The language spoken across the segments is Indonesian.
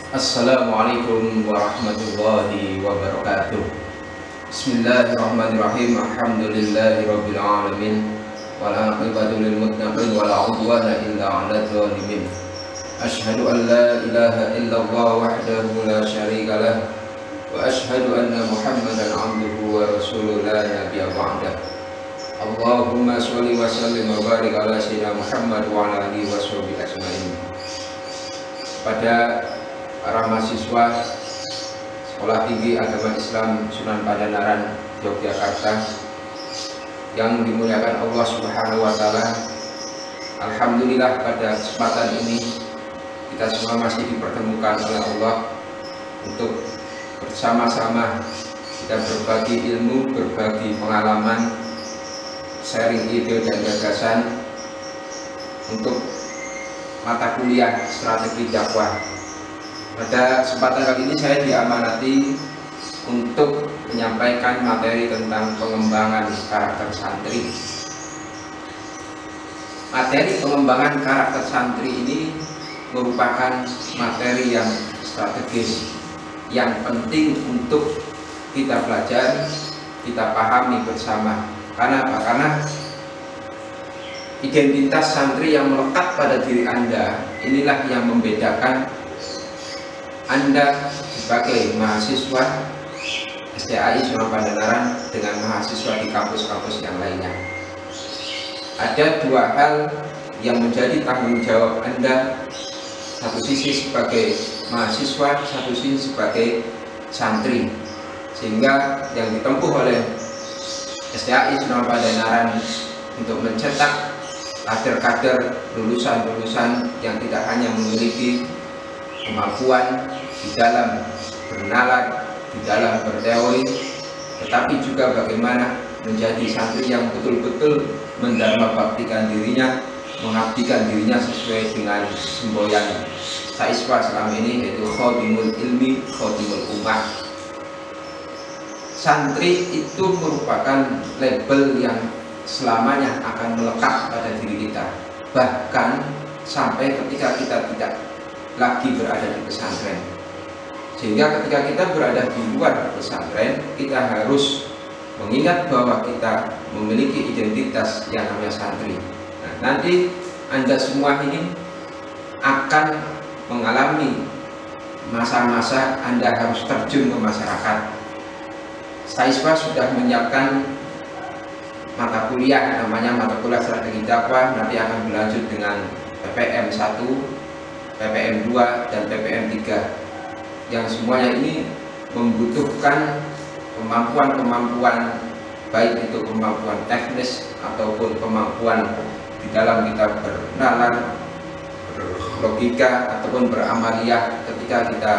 Assalamualaikum warahmatullahi wabarakatuh. Bismillahirrahmanirrahim. Alhamdulillahirabbil alamin. Wal aqibatu lil muttaqin wala udwana illa 'alal zalimin. Asyhadu an la ilaha illallah wahdahu la syarika lah wa asyhadu anna Muhammadan 'abduhu wa rasuluhu la nabiyya ba'dah. Allahumma sholli wa sallim wa barik ala sayyidina Muhammad wa ala alihi washabihi ajmain. Pada para mahasiswa Sekolah Tinggi Agama Islam Sunan Pangandaran, Yogyakarta yang dimuliakan Allah Subhanahu wa Ta'ala, alhamdulillah pada kesempatan ini kita semua masih dipertemukan oleh Allah untuk bersama-sama kita berbagi ilmu, berbagi pengalaman, sharing ide dan gagasan untuk mata kuliah strategi dakwah. Pada kesempatan kali ini saya diamanati untuk menyampaikan materi tentang pengembangan karakter santri. Materi pengembangan karakter santri ini merupakan materi yang strategis, yang penting untuk kita pelajari, kita pahami bersama. Karena apa? Karena identitas santri yang melekat pada diri Anda, inilah yang membedakan Anda sebagai mahasiswa STAI Sunan Pangandaran dengan mahasiswa di kampus-kampus yang lainnya. Ada dua hal yang menjadi tanggung jawab Anda, satu sisi sebagai mahasiswa, satu sisi sebagai santri, sehingga yang ditempuh oleh STAI Sunan Pangandaran untuk mencetak kader-kader lulusan-lulusan yang tidak hanya memiliki kemampuan di dalam bernalar, di dalam berteori, tetapi juga bagaimana menjadi santri yang betul-betul mendharma baktikan dirinya, mengabdikan dirinya sesuai dengan semboyan Saiswa selama ini, yaitu Khodimul Ilmi, Khodimul Ummah. Santri itu merupakan label yang selamanya akan melekat pada diri kita, bahkan sampai ketika kita tidak lagi berada di pesantren. Sehingga ketika kita berada di luar pesantren, kita harus mengingat bahwa kita memiliki identitas yang namanya santri. Nah, nanti Anda semua ini akan mengalami masa-masa Anda harus terjun ke masyarakat. Saiswa sudah menyiapkan mata kuliah, namanya mata kuliah strategi dakwah, nanti akan berlanjut dengan PPM 1, PPM 2, dan PPM 3, yang semuanya ini membutuhkan kemampuan-kemampuan, baik itu kemampuan teknis ataupun kemampuan di dalam kita bernalar, berlogika, ataupun beramaliyah ketika kita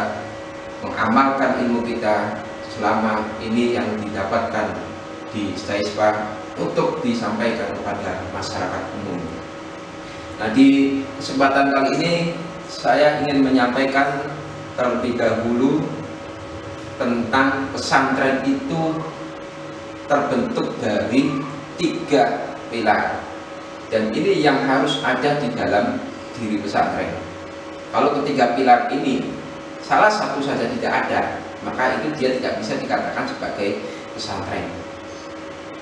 mengamalkan ilmu kita selama ini yang didapatkan di Saiswa untuk disampaikan kepada masyarakat umum. Nah, di kesempatan kali ini saya ingin menyampaikan terlebih dahulu tentang pesantren itu terbentuk dari 3 pilar, dan ini yang harus ada di dalam diri pesantren. Kalau ketiga pilar ini salah satu saja tidak ada, maka itu dia tidak bisa dikatakan sebagai pesantren.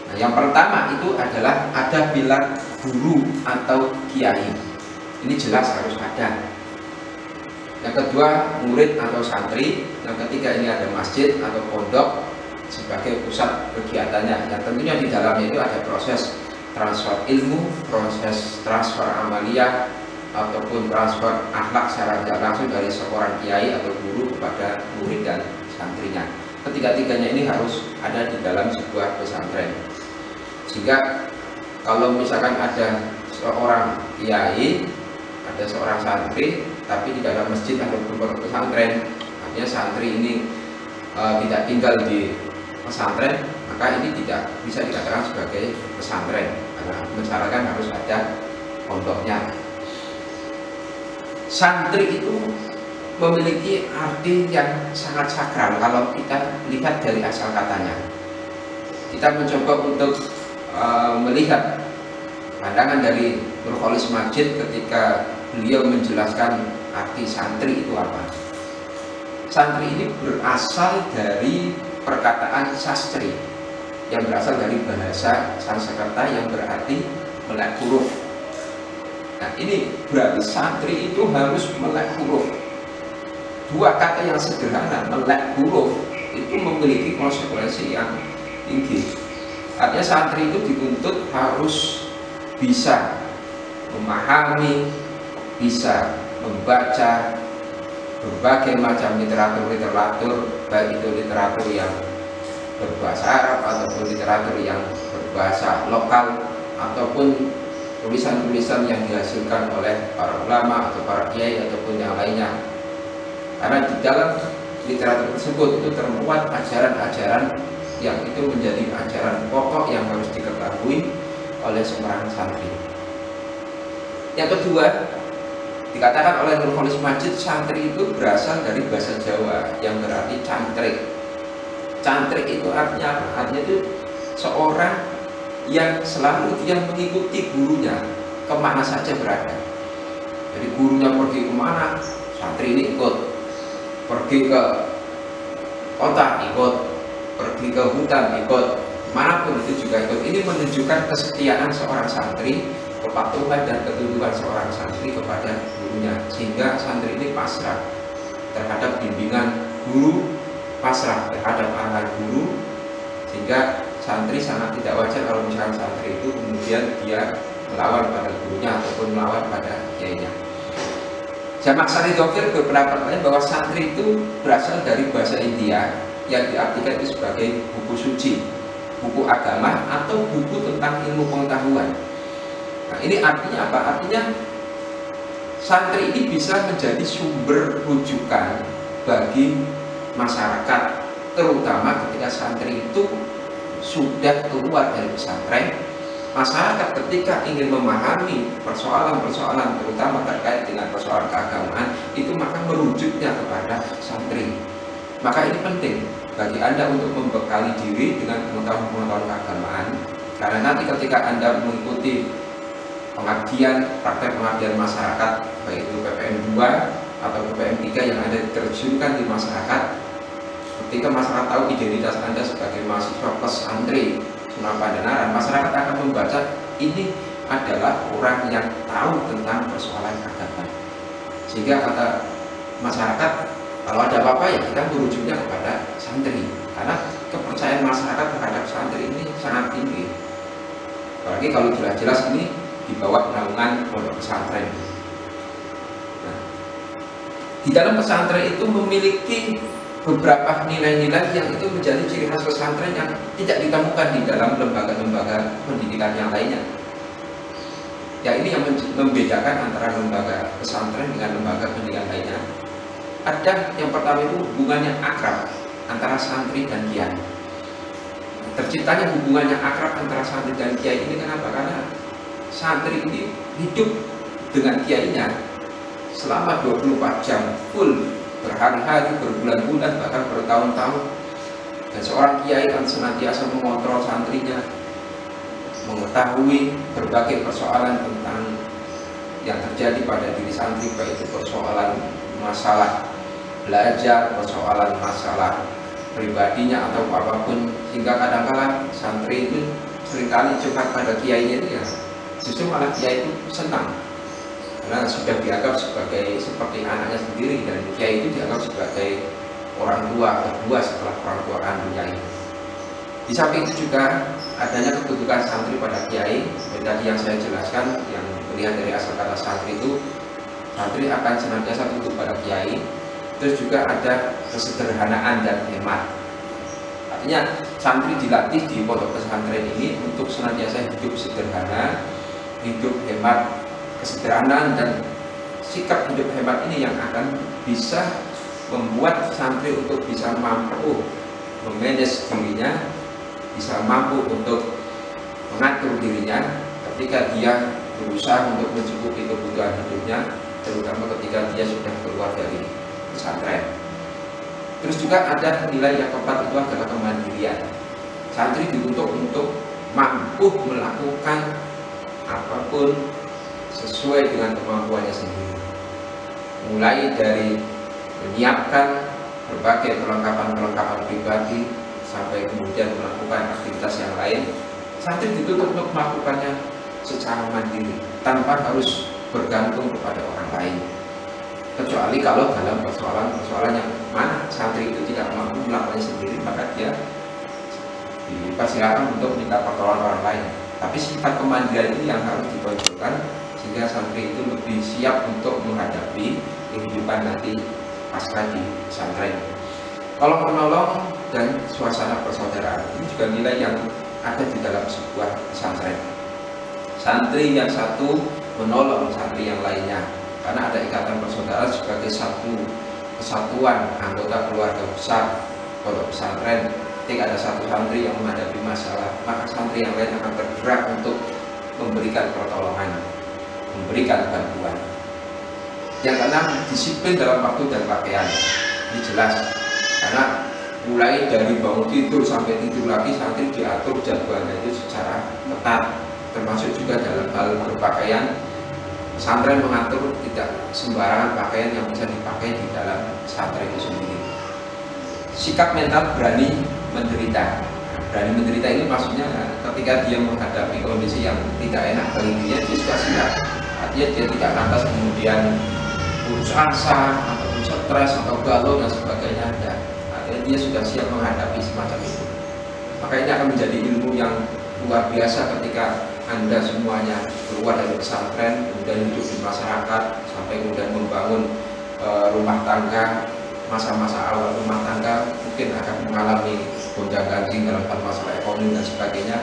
Nah, yang pertama itu adalah ada pilar guru atau kiai. Ini jelas harus ada. Yang kedua, murid atau santri. Yang ketiga, ini ada masjid atau pondok sebagai pusat kegiatannya. Yang tentunya di dalamnya itu ada proses transfer ilmu, proses transfer amaliyah, ataupun transfer akhlak secara tidak langsung dari seorang kiai atau guru kepada murid dan santrinya. Ketiga-tiganya ini harus ada di dalam sebuah pesantren. Sehingga kalau misalkan ada seorang kiai, ada seorang santri, tapi tidak ada masjid atau pesantren, artinya santri ini tidak tinggal di pesantren, maka ini tidak bisa dikatakan sebagai pesantren, karena mensyaratkan harus ada pondoknya. Santri itu memiliki arti yang sangat sakral kalau kita lihat dari asal katanya. Kita mencoba untuk melihat pandangan dari Nurholis Majid ketika beliau menjelaskan arti santri itu apa. Santri ini berasal dari perkataan sastri yang berasal dari bahasa Sanskerta yang berarti melek huruf. Nah, ini berarti santri itu harus melek huruf. Dua kata yang sederhana, melek huruf, itu memiliki konsekuensi yang tinggi. Artinya santri itu dituntut harus bisa memahami, bisa membaca berbagai macam literatur, baik itu literatur yang berbahasa Arab ataupun literatur yang berbahasa lokal ataupun tulisan-tulisan yang dihasilkan oleh para ulama atau para kiai ataupun yang lainnya. Karena di dalam literatur tersebut itu termuat ajaran-ajaran yang itu menjadi ajaran pokok yang harus diketahui oleh seorang santri. Yang kedua, dikatakan oleh Nurholis Majid, santri itu berasal dari bahasa Jawa yang berarti cantrik. Cantrik itu artinya apa? Artinya itu seorang yang selalu dia mengikuti gurunya kemana saja berada. Jadi gurunya pergi kemana, santri ini ikut. Pergi ke kota ikut, pergi ke hutan ikut, manapun itu juga ikut. Ini menunjukkan kesetiaan seorang santri, kepatuhan dan ketundukan seorang santri kepada gurunya, sehingga santri ini pasrah terhadap bimbingan guru, pasrah terhadap arahan guru, sehingga santri sangat tidak wajar kalau misalkan santri itu kemudian dia melawan pada gurunya ataupun melawan pada kiainya. Jamak Sari Dhofir berpendapat lain bahwa santri itu berasal dari bahasa India yang diartikan itu sebagai buku suci, buku agama atau buku tentang ilmu pengetahuan. Nah, ini artinya apa? Artinya santri ini bisa menjadi sumber rujukan bagi masyarakat, terutama ketika santri itu sudah keluar dari pesantren. Masyarakat ketika ingin memahami persoalan-persoalan terutama terkait dengan persoalan keagamaan itu maka merujuknya kepada santri. Maka ini penting bagi Anda untuk membekali diri dengan pengetahuan-pengetahuan keagamaan, karena nanti ketika Anda mengikuti pengabdian, praktek pengabdian masyarakat, baik itu PPM 2 atau PPM 3 yang Anda terjunkan di masyarakat, ketika masyarakat tahu identitas Anda sebagai mahasiswa plus santri Sunan Pandanaran, masyarakat akan membaca ini adalah orang yang tahu tentang persoalan agama. Sehingga kata masyarakat, kalau ada apa-apa ya kita merujuknya kepada santri, karena kepercayaan masyarakat terhadap santri ini sangat tinggi. Apalagi kalau jelas-jelas ini di bawah naungan pondok pesantren. Nah, di dalam pesantren itu memiliki beberapa nilai-nilai yang itu menjadi ciri khas pesantren yang tidak ditemukan di dalam lembaga-lembaga pendidikan yang lainnya. Ya, ini yang membedakan antara lembaga pesantren dengan lembaga pendidikan lainnya. Ada yang pertama itu hubungannya akrab antara santri dan kiai. Terciptanya hubungannya akrab antara santri dan kiai ini kenapa? Karena santri ini hidup dengan kiainya selama 24 jam full, berhari-hari, berbulan-bulan, bahkan bertahun-tahun. Dan seorang kiai akan senantiasa mengontrol santrinya, mengetahui berbagai persoalan tentang yang terjadi pada diri santri, baik itu persoalan masalah belajar, persoalan masalah pribadinya atau apapun. Hingga kadang-kala santri itu seringkali curhat pada kiainya itu ya, justru malah kiai itu senang karena sudah dianggap sebagai seperti anaknya sendiri, dan kiai itu dianggap sebagai orang tua kedua setelah orang tua kandungnya ini. Di samping itu juga adanya kedudukan santri pada kiai, seperti tadi yang saya jelaskan, yang melihat dari asal kata santri itu, santri akan senantiasa tunduk pada kiai. Terus juga ada kesederhanaan dan hemat. Artinya santri dilatih di pondok pesantren ini untuk senantiasa hidup sederhana, hidup hemat. Kesederhanaan dan sikap hidup hemat ini yang akan bisa membuat santri untuk bisa mampu memanage dirinya, bisa mampu untuk mengatur dirinya ketika dia berusaha untuk mencukupi kebutuhan hidupnya, terutama ketika dia sudah keluar dari pesantren. Terus juga ada nilai yang keempat, itu adalah kemandirian. Santri dituntut untuk mampu melakukan apapun sesuai dengan kemampuannya sendiri, mulai dari menyiapkan berbagai perlengkapan pribadi sampai kemudian melakukan aktivitas yang lain, santri dituntut untuk melakukannya secara mandiri tanpa harus bergantung kepada orang lain. Kecuali kalau dalam persoalan yang mana santri itu tidak mampu melakukannya sendiri, maka dia dipersilakan untuk minta pertolongan orang lain. Tapi sifat kemandirian ini yang harus ditonjolkan sehingga santri itu lebih siap untuk menghadapi kehidupan nanti pasca di pesantren. Kalau menolong dan suasana persaudaraan ini juga nilai yang ada di dalam sebuah pesantren. Santri yang satu menolong santri yang lainnya karena ada ikatan persaudaraan sebagai satu kesatuan anggota keluarga besar pondok pesantren. Ketika ada satu santri yang menghadapi masalah, maka santri yang lain akan tergerak untuk memberikan pertolongan, memberikan bantuan. Yang keenam, disiplin dalam waktu dan pakaian. Ini jelas, karena mulai dari bangun tidur sampai tidur lagi, santri diatur jadwalnya itu secara ketat, termasuk juga dalam hal berpakaian. Pesantren mengatur tidak sembarangan pakaian yang bisa dipakai di dalam pesantren itu sendiri. Sikap mental berani menderita. Berani menderita ini maksudnya ketika dia menghadapi kondisi yang tidak enak bagi dirinya, dia sudah siap. Artinya dia tidak lantas kemudian putus asa atau stres atau galau dan sebagainya. Artinya dia sudah siap menghadapi semacam itu. Maka ini akan menjadi ilmu yang luar biasa ketika Anda semuanya keluar dari pesantren, kemudian hidup di masyarakat, sampai kemudian membangun rumah tangga. Masa-masa awal rumah tangga mungkin akan mengalami gonjang-ganjing dalam masalah ekonomi dan sebagainya.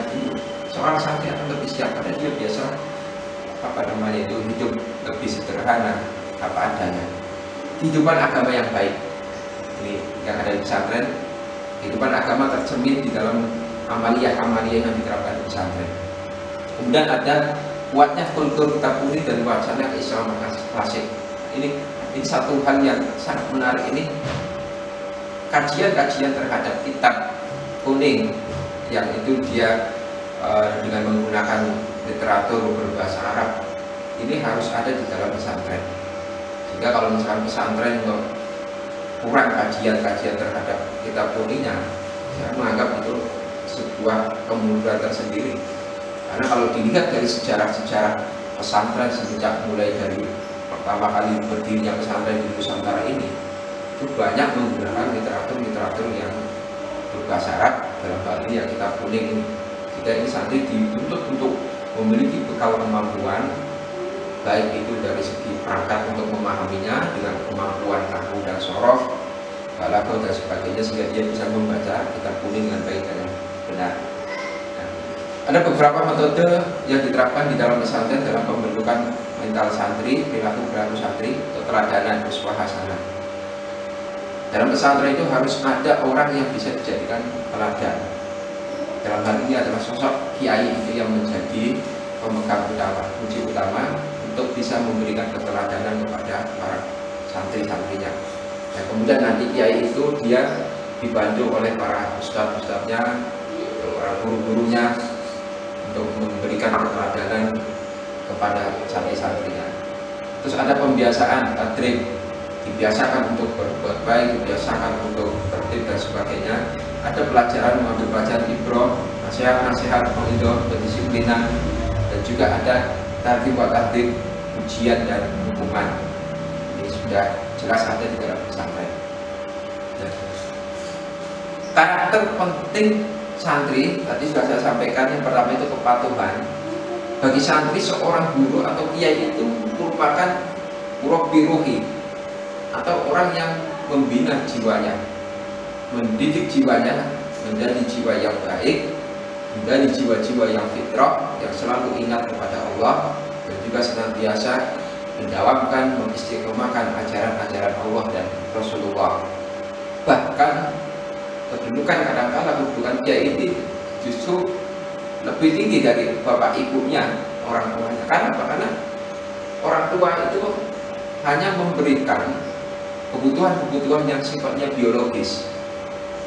Seorang santri akan lebih siap karena dia biasa itu hidup lebih sederhana apa adanya. Kehidupan agama yang baik ini yang ada di pesantren, kehidupan agama tercermin di dalam amaliyah-amaliyah yang diterapkan di pesantren. Kemudian ada kuatnya kultur kitab kuning dan wacana keislaman klasik. Ini satu hal yang sangat menarik, ini kajian-kajian terhadap kitab kuning yang itu dia dengan menggunakan literatur berbahasa Arab ini harus ada di dalam pesantren. Sehingga kalau misalkan pesantren kurang kajian-kajian terhadap kitab kuningnya, saya menganggap itu sebuah kemunduran tersendiri. Karena kalau dilihat dari sejarah-sejarah pesantren sejak mulai dari pertama kali berdirinya pesantren di Nusantara ini, itu banyak menggunakan literatur yang berbahasa Arab, dalam hal ini yang kitab kuning ini. Jika ini santri dituntut untuk memiliki bekal kemampuan, baik itu dari segi perangkat untuk memahaminya dengan kemampuan nahwu dan sorof, balaghah dan sebagainya, sehingga dia bisa membaca kitab kuning dengan baik dan benar. Ada beberapa metode yang diterapkan di dalam pesantren dalam pembentukan mental santri, perilaku santri, keteladanan, uswah hasanah. Dalam pesantren itu harus ada orang yang bisa dijadikan teladan. Dalam hal ini adalah sosok kiai itu yang menjadi pemegang utama, kunci utama untuk bisa memberikan keteladanan kepada para santri-santrinya. Dan kemudian nanti kiai itu dia dibantu oleh para ustadz-ustadznya, para guru-gurunya, untuk memberikan keteladanan kepada santri-santrinya. Terus ada pembiasaan, tadrib, dibiasakan untuk berbuat baik, dibiasakan untuk tertib dan sebagainya. Ada pelajaran, mengambil pelajaran ibrah, nasihat-nasihat, mauidhah, kedisiplinan, dan juga ada tadrib wa tahdib, ujian dan hukuman. Ini sudah jelas ada di dalam pesantren. Karakter penting santri, tadi sudah saya sampaikan, yang pertama itu kepatuhan. Bagi santri, seorang guru atau kiai itu merupakan murabbi ruhi, atau orang yang membina jiwanya, mendidik jiwanya menjadi jiwa yang baik, menjadi jiwa-jiwa yang fitrah, yang selalu ingat kepada Allah, dan juga senantiasa mendawamkan, mengistiqomahkan ajaran-ajaran Allah dan Rasulullah. Bahkan kedudukan kadang-kala kedudukan kiai ini justru lebih tinggi dari bapak ibunya, orang tuanya. Karena apa? Karena orang tua itu hanya memberikan kebutuhan-kebutuhan yang sifatnya biologis.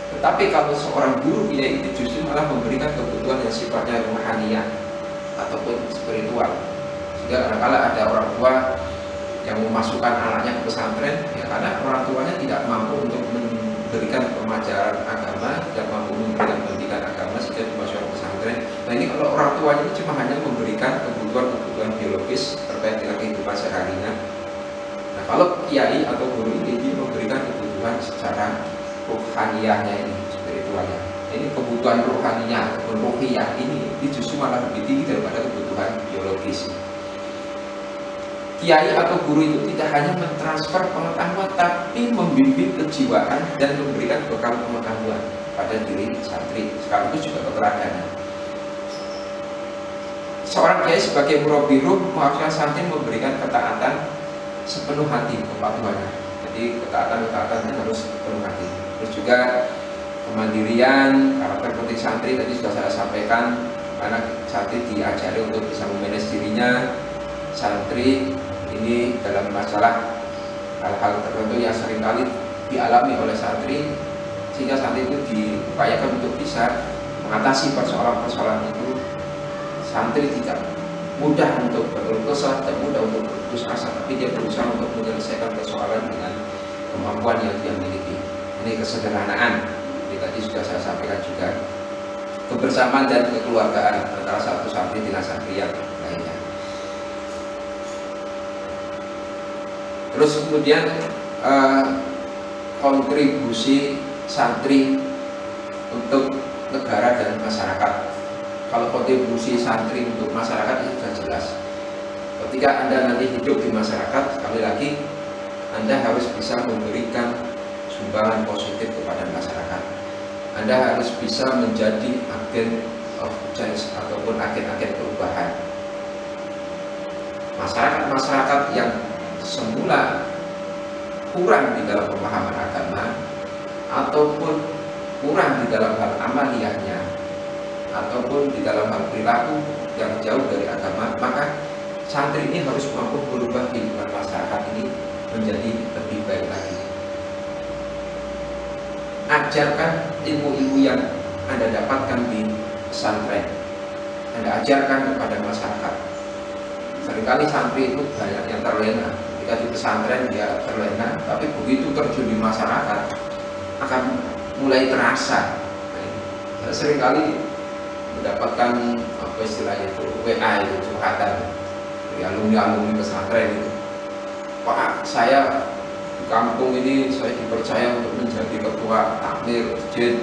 Tetapi kalau seorang guru kiai itu justru malah memberikan kebutuhan yang sifatnya rohaniah ataupun spiritual. Sehingga kadang-kala ada orang tua yang memasukkan anaknya ke pesantren, ya karena orang tuanya tidak mampu untuk rohaniyahnya ini, spiritualnya. Ini kebutuhan rohaninya ataupun rohiyah ini justru malah lebih tinggi daripada kebutuhan biologis. Kiai atau guru itu tidak hanya mentransfer pengetahuan, tapi membimbing kejiwaan dan memberikan bekal pengetahuan pada diri santri, sekaligus juga keteladanan. Seorang kiai sebagai murabbi ruh mewakilkan santri memberikan ketaatan sepenuh hati kepatuhannya. Jadi ketaatan-ketaatan harus sepenuh hati. Terus juga kemandirian, karakter penting santri tadi sudah saya sampaikan, karena santri diajari untuk bisa memanage dirinya. Santri ini dalam masalah hal-hal tertentu yang seringkali dialami oleh santri, sehingga santri itu diupayakan untuk bisa mengatasi persoalan-persoalan itu. Santri tidak mudah untuk berkeluh kesah, tidak mudah untuk berputus asa, tapi dia berusaha untuk menyelesaikan persoalan dengan kemampuan yang dia miliki. Ini kesederhanaan, ini tadi sudah saya sampaikan juga. Kebersamaan dan kekeluargaan antara satu santri dengan santri yang lainnya. Terus kemudian kontribusi santri untuk negara dan masyarakat. Kalau kontribusi santri untuk masyarakat itu sudah jelas. Ketika Anda nanti hidup di masyarakat, sekali lagi Anda harus bisa memberikan sumbangan positif kepada masyarakat. Anda harus bisa menjadi agen of change ataupun agen-agen perubahan. Masyarakat-masyarakat yang semula kurang di dalam pemahaman agama ataupun kurang di dalam hal amaliyahnya ataupun di dalam hal perilaku yang jauh dari agama, maka santri ini harus mampu merubah kehidupan masyarakat ini menjadi lebih baik lagi. Ajarkan ilmu-ilmu yang Anda dapatkan di pesantren, Anda ajarkan kepada masyarakat. Seringkali santri itu banyak yang terlena. Ketika di pesantren dia terlena, tapi begitu terjun di masyarakat akan mulai terasa. Seringkali mendapatkan apa istilahnya itu WA itu curhatan dari alumni pesantren itu. Pak, saya di kampung ini saya dipercaya untuk menjadi ketua takmir masjid.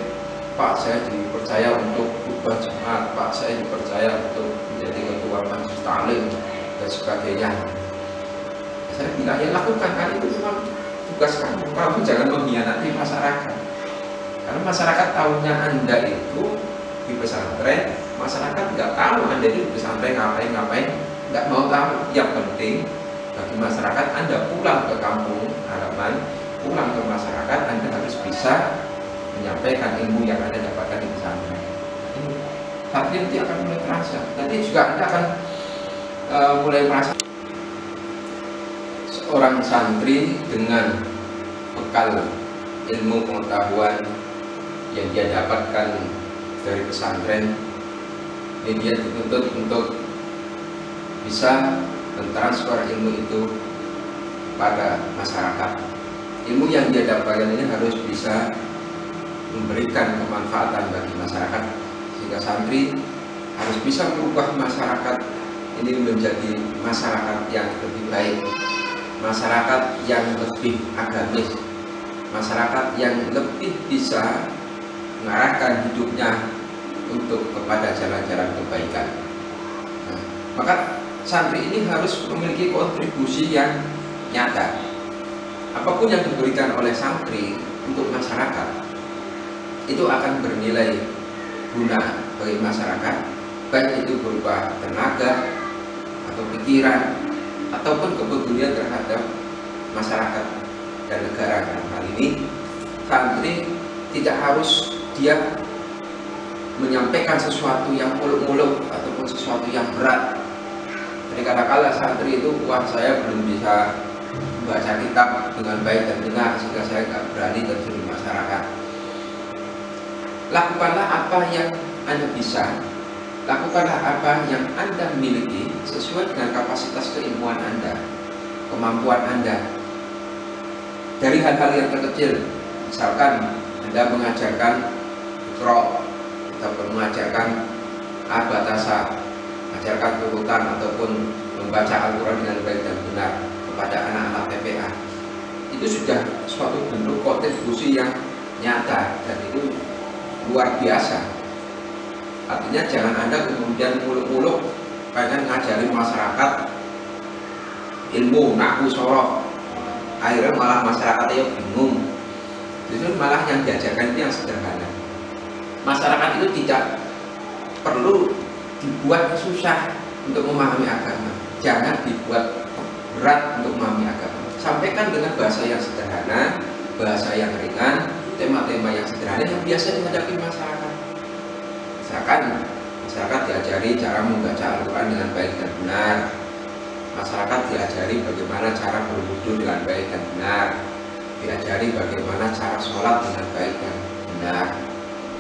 Pak, saya dipercaya untuk khutbah jemaat. Pak, saya dipercaya untuk menjadi ketua majelis taklim dan sebagainya. Saya bilang ya lakukan, kan itu memang tugas kamu jangan mengkhianati masyarakat. Karena masyarakat tahunya Anda itu di pesantren, masyarakat nggak tahu Anda di pesantren ngapain, nggak mau tahu. Yang penting bagi masyarakat, Anda pulang ke kampung halaman, pulang ke masyarakat, Anda harus bisa menyampaikan ilmu yang Anda dapatkan di pesantren. Ini nanti akan mulai terasa. Nanti juga Anda akan mulai merasa seorang santri dengan bekal ilmu pengetahuan yang dia dapatkan dari pesantren, ini dia dituntut untuk bisa mentransfer ilmu itu pada masyarakat. Ilmu yang dia dapatkan ini harus bisa memberikan kemanfaatan bagi masyarakat, sehingga santri harus bisa merubah masyarakat ini menjadi masyarakat yang lebih baik, masyarakat yang lebih agamis, masyarakat yang lebih bisa mengarahkan hidupnya untuk kepada jalan-jalan kebaikan. Nah, maka santri ini harus memiliki kontribusi yang nyata. Apapun yang diberikan oleh santri untuk masyarakat itu akan bernilai guna bagi masyarakat, baik itu berupa tenaga atau pikiran ataupun kepedulian terhadap masyarakat dan negara. Dalam hal ini santri tidak harus dia menyampaikan sesuatu yang muluk-muluk ataupun sesuatu yang berat. Jadi kadang-kala santri itu, wah saya belum bisa membaca kitab dengan baik dan benar sehingga saya tidak berani terjun di masyarakat. Lakukanlah apa yang Anda bisa, lakukanlah apa yang Anda miliki sesuai dengan kapasitas keilmuan Anda, kemampuan Anda. Dari hal-hal yang terkecil, misalkan Anda mengajarkan Iqra ataupun mengajarkan Al-Batasa, mengajarkan urutan ataupun membaca Al-Quran dengan baik dan benar kepada anak-anak PPA, itu sudah suatu bentuk kontribusi yang nyata dan itu luar biasa. Artinya jangan Anda kemudian muluk-muluk pengen ngajarin masyarakat ilmu naku sorok, akhirnya malah masyarakatnya bingung. Justru malah yang diajarkan itu yang sederhana. Masyarakat itu tidak perlu dibuat susah untuk memahami agama, jangan dibuat berat untuk memahami agama. Sampaikan dengan bahasa yang sederhana, bahasa yang ringan, tema-tema yang sederhana yang biasa dihadapi masyarakat. Misalkan masyarakat diajari cara membaca Al-Quran dengan baik dan benar, masyarakat diajari bagaimana cara berwudu dengan baik dan benar, diajari bagaimana cara sholat dengan baik dan benar.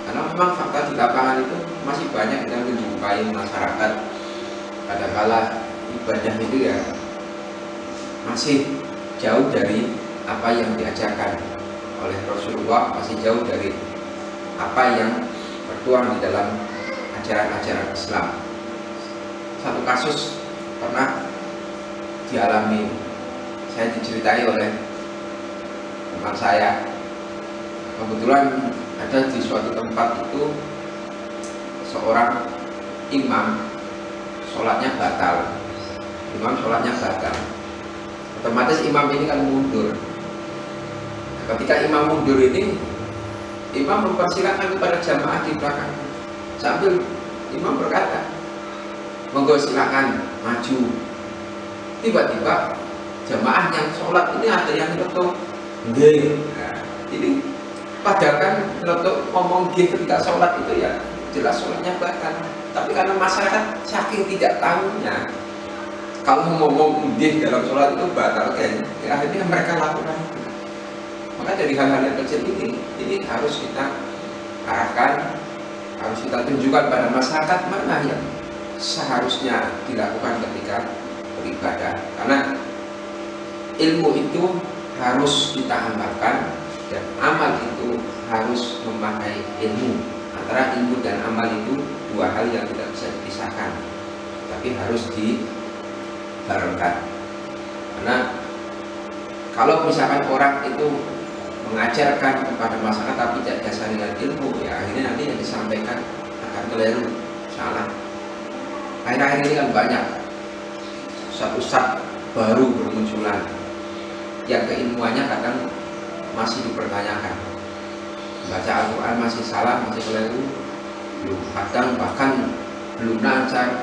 Karena memang fakta di lapangan itu masih banyak yang menjumpai masyarakat kadangkala ibadah itu ya masih jauh dari apa yang diajarkan oleh Rasulullah, masih jauh dari apa yang tertuang di dalam ajaran-ajaran Islam. Satu kasus pernah dialami, saya diceritai oleh teman saya. Kebetulan ada di suatu tempat itu seorang imam sholatnya batal. Otomatis imam ini kan mundur. Ketika imam mundur ini, imam mempersilakan kepada jamaah di belakang sambil imam berkata, monggo silakan maju. Tiba-tiba jamaah yang sholat ini ada yang ngetok nggih. Nah, ini padahal kan ngetok ngomong nggih ketika sholat itu ya jelas sholatnya batal. Tapi karena masyarakat saking tidak tahunya kalau ngomong nggih dalam sholat itu batal, kayaknya akhirnya mereka lakukan itu. Maka dari hal-hal yang kecil ini harus kita arahkan, harus kita tunjukkan pada masyarakat mana yang seharusnya dilakukan ketika beribadah. Karena ilmu itu harus kita amalkan dan amal itu harus memakai ilmu. Antara ilmu dan amal itu dua hal yang tidak bisa dipisahkan, tapi harus dibarengkan. Karena kalau misalkan orang itu mengajarkan kepada masyarakat tapi tidak dasar dengan ilmu, ya akhirnya nanti yang disampaikan akan keliru, salah. Akhir-akhir ini kan banyak ustaz-ustaz baru bermunculan yang keilmuannya kadang masih dipertanyakan, baca Al-Quran masih salah, masih keliru, kadang bahkan belum lancar,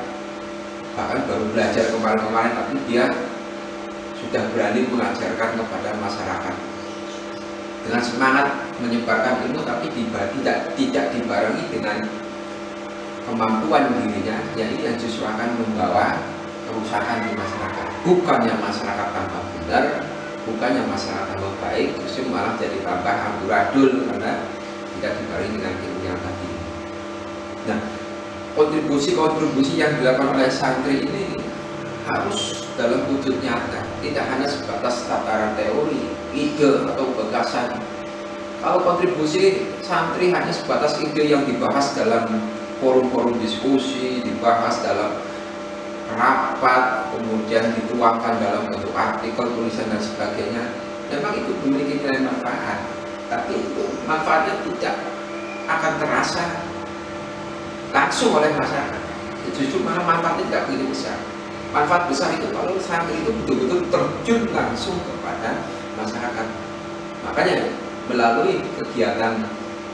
bahkan baru belajar kemarin-kemarin tapi dia sudah berani mengajarkan kepada masyarakat dengan semangat menyebarkan ilmu, tapi tidak dibarengi dengan kemampuan dirinya, jadi yang justru akan membawa kerusakan di masyarakat. Bukannya masyarakat tambah benar, bukannya masyarakat tambah baik, justru malah jadi tambah amburadul karena tidak dibarengi dengan ilmu yang tadi. Nah, kontribusi yang dilakukan oleh santri ini harus dalam wujud nyata, tidak hanya sebatas tataran teori, ide atau gagasan. Kalau kontribusi santri hanya sebatas ide yang dibahas dalam forum-forum diskusi, dibahas dalam rapat, kemudian dituangkan dalam bentuk artikel, tulisan dan sebagainya, memang itu memiliki nilai manfaat, tapi itu manfaatnya tidak akan terasa langsung oleh masyarakat. Justru malah manfaatnya tidak begitu besar. Manfaat besar itu kalau santri itu betul-betul terjun langsung kepada masyarakat. Makanya melalui kegiatan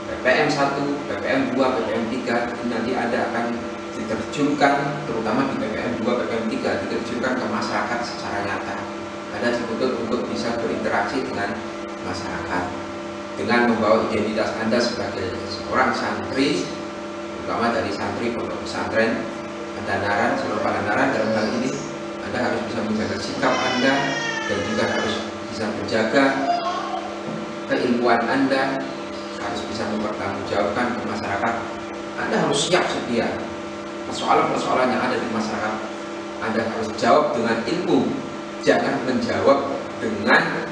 PPM 1, PPM 2, PPM 3 nanti Anda akan diterjunkan, terutama di PPM 2, PPM 3 diterjunkan ke masyarakat secara nyata. Anda dituntut untuk bisa berinteraksi dengan masyarakat dengan membawa identitas Anda sebagai seorang santri, terutama dari santri pondok pesantren Pandanaran, Seluruh Pandanaran. Dalam hal ini Anda harus bisa menjaga sikap Anda dan juga harus bisa menjaga keilmuan Anda, harus bisa mempertanggungjawabkan ke masyarakat. Anda harus siap sedia persoalan-persoalan yang ada di masyarakat. Anda harus jawab dengan ilmu, jangan menjawab dengan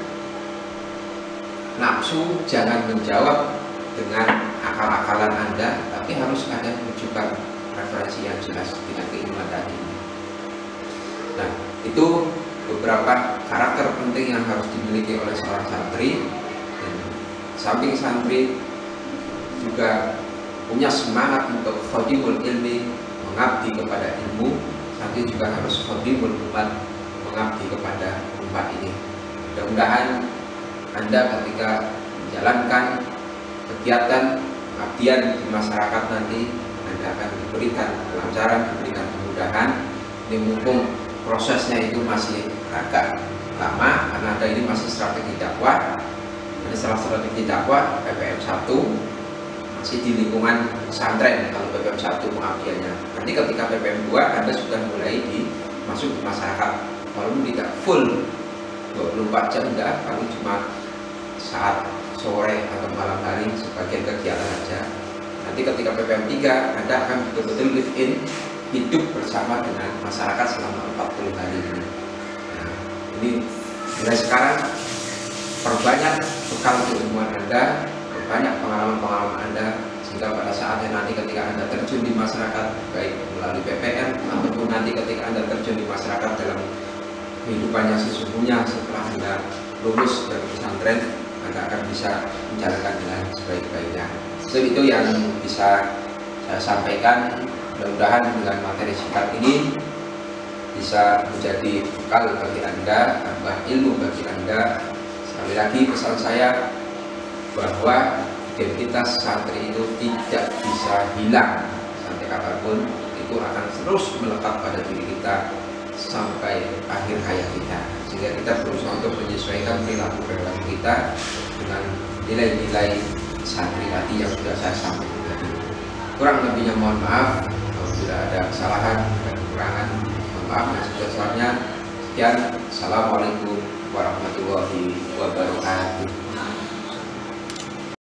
nafsu, jangan menjawab dengan akal-akalan Anda, tapi harus ada menunjukkan referensi yang jelas dengan keilmuan tadi. Nah, itu beberapa karakter penting yang harus dimiliki oleh seorang santri. Dan samping santri juga punya semangat untuk khadimul ilmi, mengabdi kepada ilmu, santri juga harus khadimul umat, mengabdi kepada umat ini. Mudah-mudahan Anda ketika menjalankan kegiatan pengabdian di masyarakat nanti, Anda akan diberikan kelancaran, diberikan kemudahan. Ini mumpung prosesnya itu masih agak lama karena Anda ini masih strategi dakwah. Ini salah strategi dakwah PPM 1 masih di lingkungan pesantren kalau PPM 1 pengabdiannya. Nanti ketika PPM 2 Anda sudah mulai masuk ke masyarakat, walaupun tidak full 24 jam, enggak, paling cuma saat sore atau malam hari sebagian kegiatan saja. Nanti ketika PPM 3 Anda akan betul-betul live in, hidup bersama dengan masyarakat selama 40 hari ini. Nah, ini mulai sekarang perbanyak bekal keilmuan Anda, perbanyak pengalaman-pengalaman Anda, sehingga pada saatnya nanti ketika Anda terjun di masyarakat, baik melalui PPM ataupun nanti ketika Anda terjun di masyarakat dalam kehidupannya sesungguhnya setelah Anda lulus dari pesantren, Anda akan bisa menjalankan dengan sebaik-baiknya. Itu yang bisa saya sampaikan. Mudah-mudahan dengan materi singkat ini bisa menjadi bekal bagi Anda, tambah ilmu bagi Anda. Sekali lagi pesan saya bahwa identitas santri itu tidak bisa hilang sampai kapanpun, itu akan terus melekat pada diri kita sampai akhir hayat kita, sehingga kita berusaha untuk menyesuaikan perilaku kita dengan nilai-nilai santri tadi yang sudah saya sampaikan tadi. Kurang lebihnya mohon maaf apabila ada kesalahan, ada kekurangan, mohon maaf. Dan sebelumnya sekian, assalamualaikum